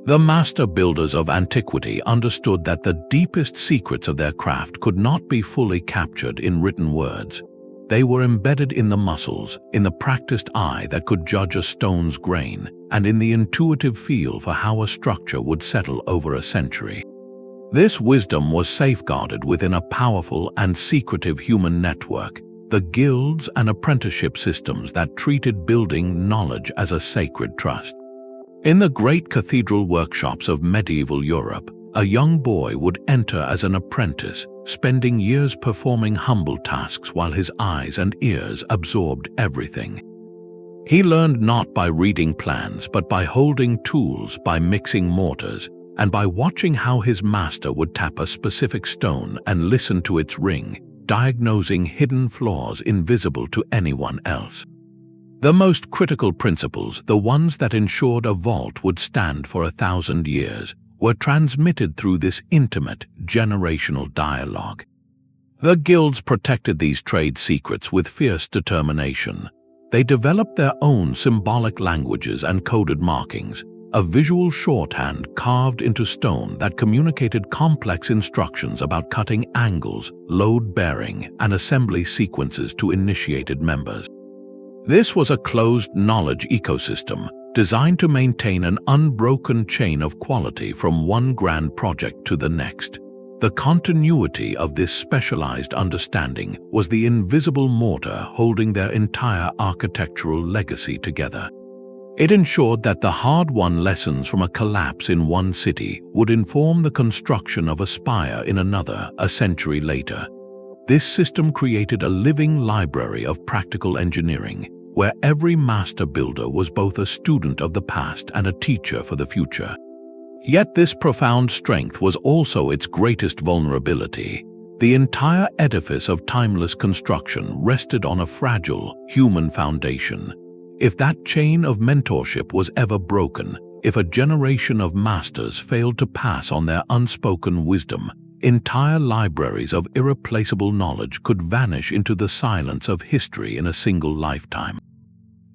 Speaker 1: The master builders of antiquity understood that the deepest secrets of their craft could not be fully captured in written words. They were embedded in the muscles, in the practiced eye that could judge a stone's grain, and in the intuitive feel for how a structure would settle over a century. This wisdom was safeguarded within a powerful and secretive human network, the guilds and apprenticeship systems that treated building knowledge as a sacred trust. In the great cathedral workshops of medieval Europe, a young boy would enter as an apprentice, spending years performing humble tasks while his eyes and ears absorbed everything. He learned not by reading plans, but by holding tools, by mixing mortars, and by watching how his master would tap a specific stone and listen to its ring, diagnosing hidden flaws invisible to anyone else. The most critical principles, the ones that ensured a vault would stand for 1,000 years, were transmitted through this intimate, generational dialogue. The guilds protected these trade secrets with fierce determination. They developed their own symbolic languages and coded markings, a visual shorthand carved into stone that communicated complex instructions about cutting angles, load-bearing, and assembly sequences to initiated members. This was a closed knowledge ecosystem designed to maintain an unbroken chain of quality from one grand project to the next. The continuity of this specialized understanding was the invisible mortar holding their entire architectural legacy together. It ensured that the hard-won lessons from a collapse in one city would inform the construction of a spire in another a century later. This system created a living library of practical engineering, where every master builder was both a student of the past and a teacher for the future. Yet this profound strength was also its greatest vulnerability. The entire edifice of timeless construction rested on a fragile, human foundation. If that chain of mentorship was ever broken, if a generation of masters failed to pass on their unspoken wisdom, entire libraries of irreplaceable knowledge could vanish into the silence of history in a single lifetime.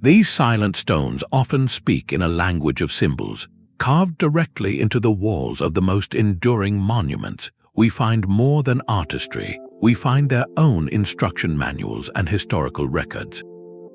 Speaker 1: These silent stones often speak in a language of symbols. Carved directly into the walls of the most enduring monuments, we find more than artistry. We find their own instruction manuals and historical records.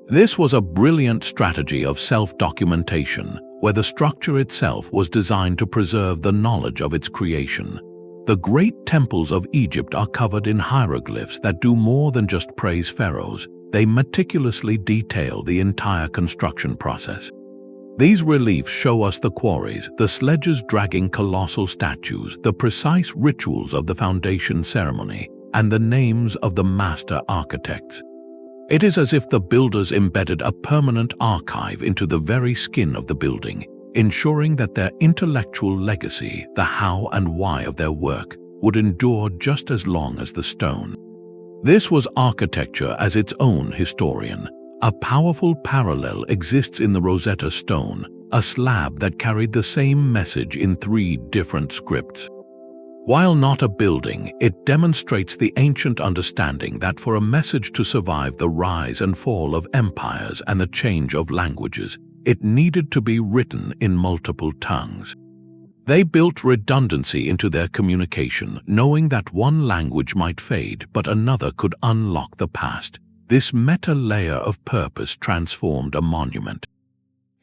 Speaker 1: This was a brilliant strategy of self-documentation, where the structure itself was designed to preserve the knowledge of its creation. The great temples of Egypt are covered in hieroglyphs that do more than just praise pharaohs. They meticulously detail the entire construction process. These reliefs show us the quarries, the sledges dragging colossal statues, the precise rituals of the foundation ceremony, and the names of the master architects. It is as if the builders embedded a permanent archive into the very skin of the building, ensuring that their intellectual legacy, the how and why of their work, would endure just as long as the stone. This was architecture as its own historian. A powerful parallel exists in the Rosetta Stone, a slab that carried the same message in 3 different scripts. While not a building, it demonstrates the ancient understanding that for a message to survive the rise and fall of empires and the change of languages, it needed to be written in multiple tongues. They built redundancy into their communication, knowing that one language might fade, but another could unlock the past. This meta layer of purpose transformed a monument.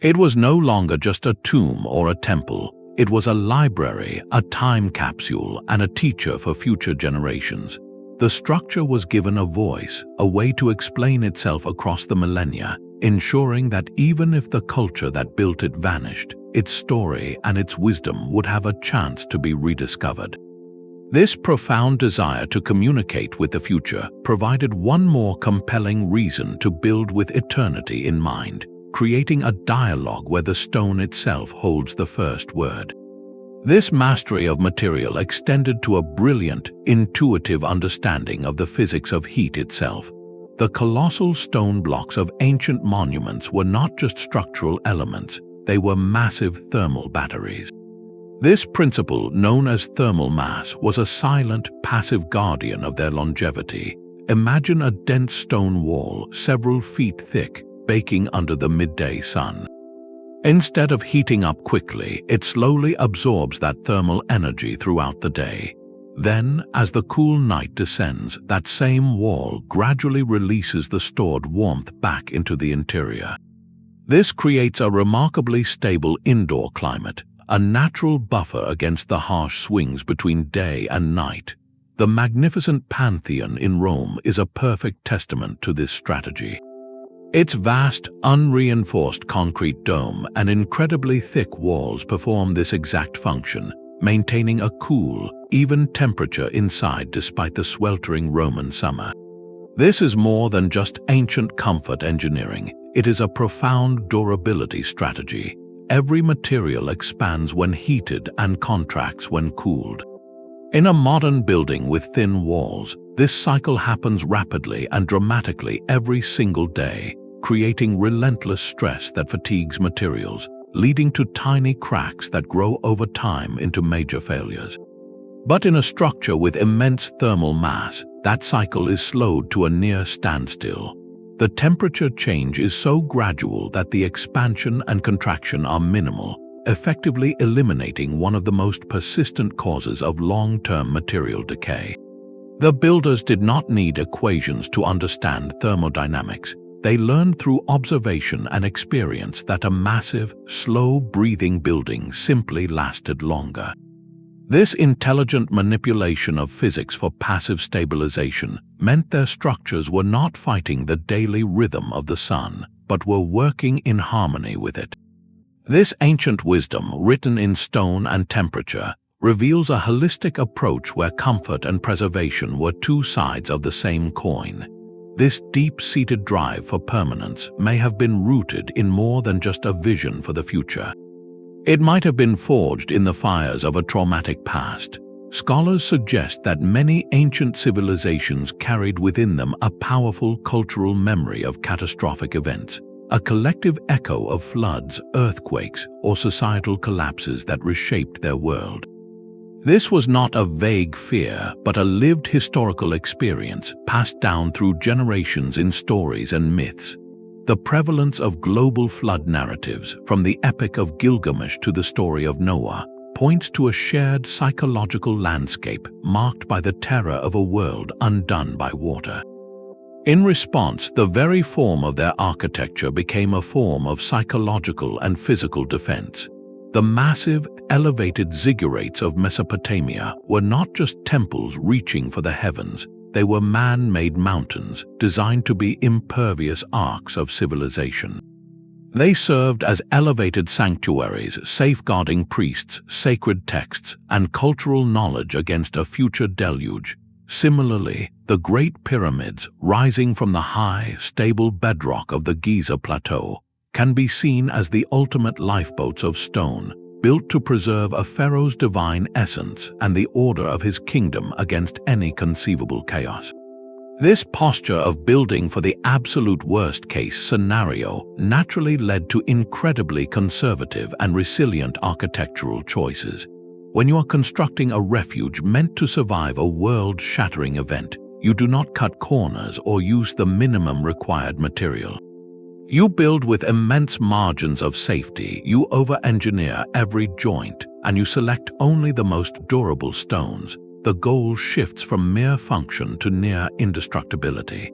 Speaker 1: It was no longer just a tomb or a temple. It was a library, a time capsule, and a teacher for future generations. The structure was given a voice, a way to explain itself across the millennia, ensuring that even if the culture that built it vanished, its story and its wisdom would have a chance to be rediscovered. This profound desire to communicate with the future provided one more compelling reason to build with eternity in mind, creating a dialogue where the stone itself holds the first word. This mastery of material extended to a brilliant, intuitive understanding of the physics of heat itself. The colossal stone blocks of ancient monuments were not just structural elements, they were massive thermal batteries. This principle, known as thermal mass, was a silent, passive guardian of their longevity. Imagine a dense stone wall, several feet thick, baking under the midday sun. Instead of heating up quickly, it slowly absorbs that thermal energy throughout the day. Then, as the cool night descends, that same wall gradually releases the stored warmth back into the interior. This creates a remarkably stable indoor climate, a natural buffer against the harsh swings between day and night. The magnificent Pantheon in Rome is a perfect testament to this strategy. Its vast, unreinforced concrete dome and incredibly thick walls perform this exact function, maintaining a cool, even temperature inside despite the sweltering Roman summer. This is more than just ancient comfort engineering. It is a profound durability strategy. Every material expands when heated and contracts when cooled. In a modern building with thin walls, this cycle happens rapidly and dramatically every single day. creating relentless stress that fatigues materials, leading to tiny cracks that grow over time into major failures. But in a structure with immense thermal mass, that cycle is slowed to a near standstill. The temperature change is so gradual that the expansion and contraction are minimal, effectively eliminating one of the most persistent causes of long-term material decay. The builders did not need equations to understand thermodynamics. They learned through observation and experience that a massive, slow-breathing building simply lasted longer. This intelligent manipulation of physics for passive stabilization meant their structures were not fighting the daily rhythm of the sun, but were working in harmony with it. This ancient wisdom, written in stone and temperature, reveals a holistic approach where comfort and preservation were two sides of the same coin. This deep-seated drive for permanence may have been rooted in more than just a vision for the future. It might have been forged in the fires of a traumatic past. Scholars suggest that many ancient civilizations carried within them a powerful cultural memory of catastrophic events, a collective echo of floods, earthquakes, or societal collapses that reshaped their world. This was not a vague fear, but a lived historical experience passed down through generations in stories and myths. The prevalence of global flood narratives, from the Epic of Gilgamesh to the story of Noah, points to a shared psychological landscape marked by the terror of a world undone by water. In response, the very form of their architecture became a form of psychological and physical defense. The massive, elevated ziggurats of Mesopotamia were not just temples reaching for the heavens. They were man-made mountains designed to be impervious arcs of civilization. They served as elevated sanctuaries, safeguarding priests, sacred texts, and cultural knowledge against a future deluge. Similarly, the Great Pyramids, rising from the high, stable bedrock of the Giza Plateau, can be seen as the ultimate lifeboats of stone, built to preserve a pharaoh's divine essence and the order of his kingdom against any conceivable chaos. This posture of building for the absolute worst-case scenario naturally led to incredibly conservative and resilient architectural choices. When you are constructing a refuge meant to survive a world-shattering event, you do not cut corners or use the minimum required material. You build with immense margins of safety, you over-engineer every joint, and you select only the most durable stones. The goal shifts from mere function to near indestructibility.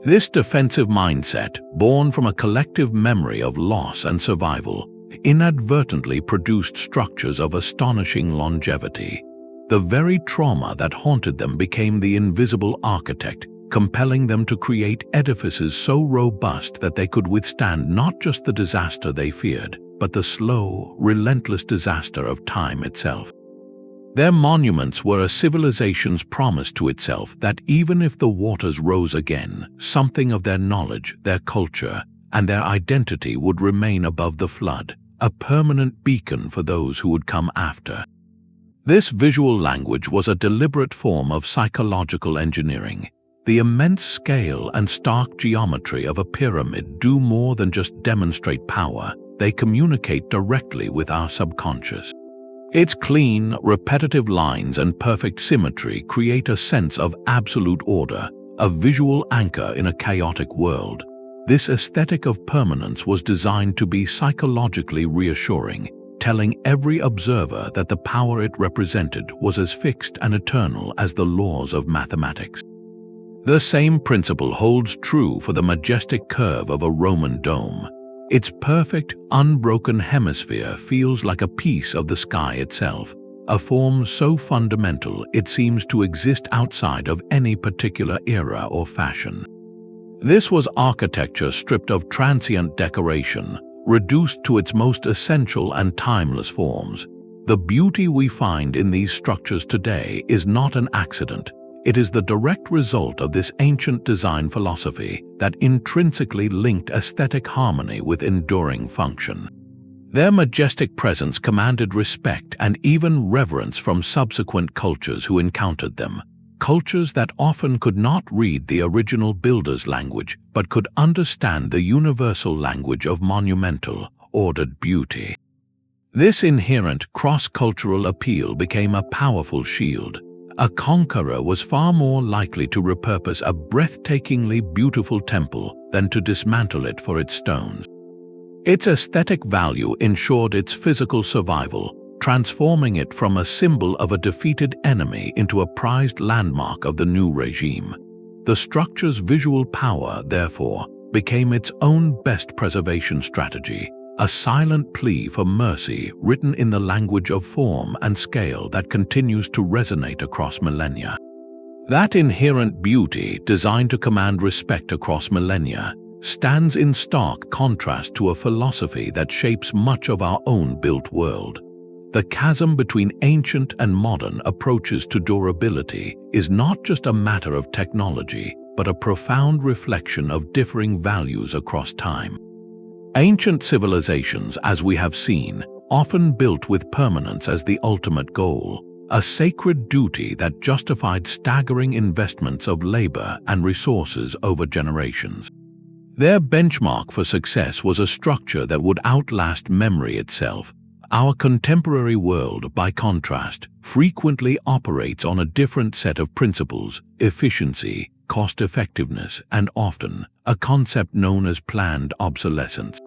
Speaker 1: This defensive mindset, born from a collective memory of loss and survival, inadvertently produced structures of astonishing longevity. The very trauma that haunted them became the invisible architect, compelling them to create edifices so robust that they could withstand not just the disaster they feared, but the slow, relentless disaster of time itself. Their monuments were a civilization's promise to itself that even if the waters rose again, something of their knowledge, their culture, and their identity would remain above the flood, a permanent beacon for those who would come after. This visual language was a deliberate form of psychological engineering. The immense scale and stark geometry of a pyramid do more than just demonstrate power, they communicate directly with our subconscious. Its clean, repetitive lines and perfect symmetry create a sense of absolute order, a visual anchor in a chaotic world. This aesthetic of permanence was designed to be psychologically reassuring, telling every observer that the power it represented was as fixed and eternal as the laws of mathematics. The same principle holds true for the majestic curve of a Roman dome. Its perfect, unbroken hemisphere feels like a piece of the sky itself, a form so fundamental it seems to exist outside of any particular era or fashion. This was architecture stripped of transient decoration, reduced to its most essential and timeless forms. The beauty we find in these structures today is not an accident. It is the direct result of this ancient design philosophy that intrinsically linked aesthetic harmony with enduring function. Their majestic presence commanded respect and even reverence from subsequent cultures who encountered them. cultures that often could not read the original builder's language but could understand the universal language of monumental, ordered beauty. This inherent cross-cultural appeal became a powerful shield. A conqueror was far more likely to repurpose a breathtakingly beautiful temple than to dismantle it for its stones. Its aesthetic value ensured its physical survival, transforming it from a symbol of a defeated enemy into a prized landmark of the new regime. The structure's visual power, therefore, became its own best preservation strategy, a silent plea for mercy written in the language of form and scale that continues to resonate across millennia. That inherent beauty, designed to command respect across millennia, stands in stark contrast to a philosophy that shapes much of our own built world. The chasm between ancient and modern approaches to durability is not just a matter of technology, but a profound reflection of differing values across time. Ancient civilizations, as we have seen, often built with permanence as the ultimate goal, a sacred duty that justified staggering investments of labor and resources over generations. Their benchmark for success was a structure that would outlast memory itself. Our contemporary world, by contrast, frequently operates on a different set of principles: efficiency, cost-effectiveness, and often a concept known as planned obsolescence.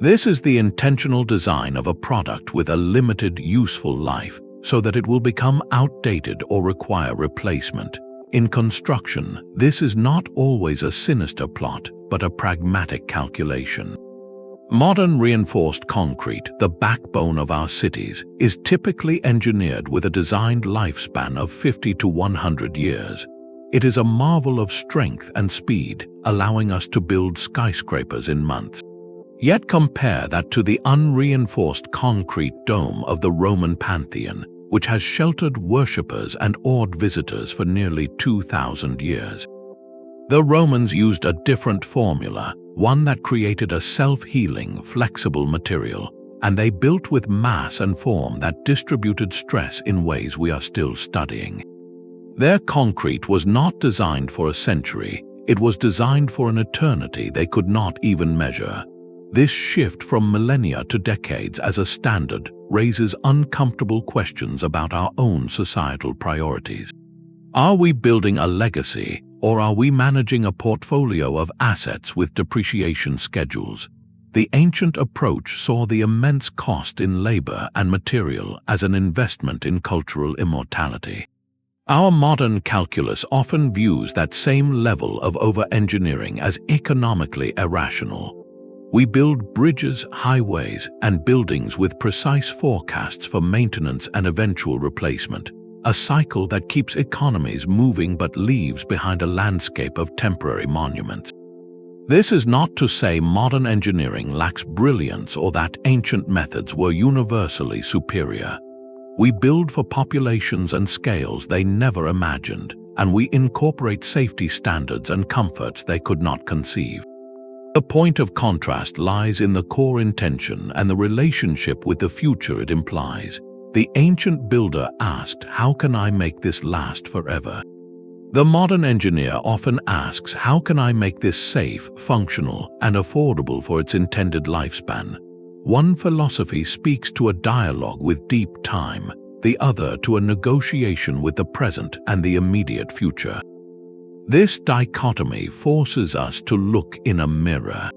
Speaker 1: This is the intentional design of a product with a limited useful life so that it will become outdated or require replacement. In construction, this is not always a sinister plot, but a pragmatic calculation. Modern reinforced concrete, the backbone of our cities, is typically engineered with a designed lifespan of 50 to 100 years. It is a marvel of strength and speed, allowing us to build skyscrapers in months. Yet compare that to the unreinforced concrete dome of the Roman Pantheon, which has sheltered worshippers and awed visitors for nearly 2,000 years. The Romans used a different formula, one that created a self-healing, flexible material, and they built with mass and form that distributed stress in ways we are still studying. Their concrete was not designed for a century, it was designed for an eternity they could not even measure. This shift from millennia to decades as a standard raises uncomfortable questions about our own societal priorities. Are we building a legacy, or are we managing a portfolio of assets with depreciation schedules? The ancient approach saw the immense cost in labor and material as an investment in cultural immortality. Our modern calculus often views that same level of over-engineering as economically irrational. We build bridges, highways, and buildings with precise forecasts for maintenance and eventual replacement, a cycle that keeps economies moving but leaves behind a landscape of temporary monuments. This is not to say modern engineering lacks brilliance or that ancient methods were universally superior. We build for populations and scales they never imagined, and we incorporate safety standards and comforts they could not conceive. The point of contrast lies in the core intention and the relationship with the future it implies. The ancient builder asked, "How can I make this last forever?" The modern engineer often asks, "How can I make this safe, functional, and affordable for its intended lifespan?" One philosophy speaks to a dialogue with deep time, the other to a negotiation with the present and the immediate future. This dichotomy forces us to look in a mirror.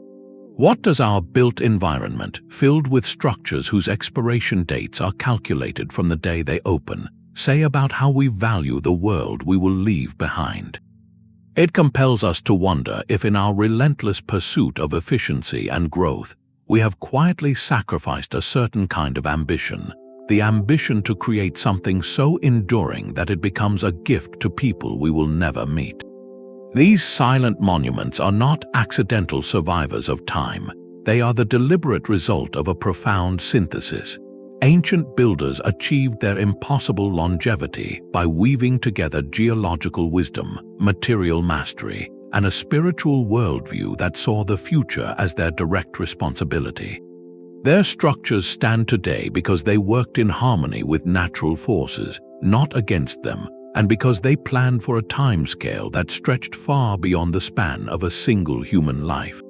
Speaker 1: What does our built environment, filled with structures whose expiration dates are calculated from the day they open, say about how we value the world we will leave behind? It compels us to wonder if in our relentless pursuit of efficiency and growth, we have quietly sacrificed a certain kind of ambition, the ambition to create something so enduring that it becomes a gift to people we will never meet. These silent monuments are not accidental survivors of time. They are the deliberate result of a profound synthesis. Ancient builders achieved their impossible longevity by weaving together geological wisdom, material mastery, and a spiritual worldview that saw the future as their direct responsibility. Their structures stand today because they worked in harmony with natural forces, not against them, and because they planned for a timescale that stretched far beyond the span of a single human life.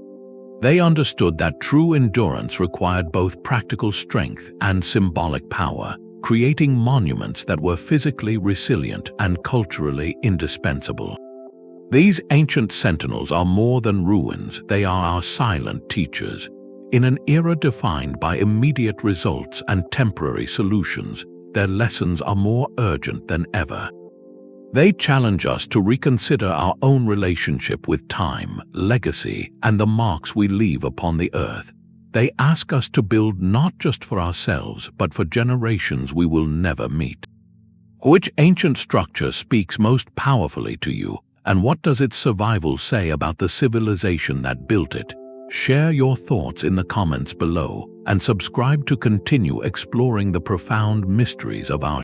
Speaker 1: They understood that true endurance required both practical strength and symbolic power, creating monuments that were physically resilient and culturally indispensable. These ancient sentinels are more than ruins, they are our silent teachers. In an era defined by immediate results and temporary solutions, their lessons are more urgent than ever. They challenge us to reconsider our own relationship with time, legacy, and the marks we leave upon the earth. They ask us to build not just for ourselves, but for generations we will never meet. Which ancient structure speaks most powerfully to you, and what does its survival say about the civilization that built it? Share your thoughts in the comments below, and subscribe to continue exploring the profound mysteries of our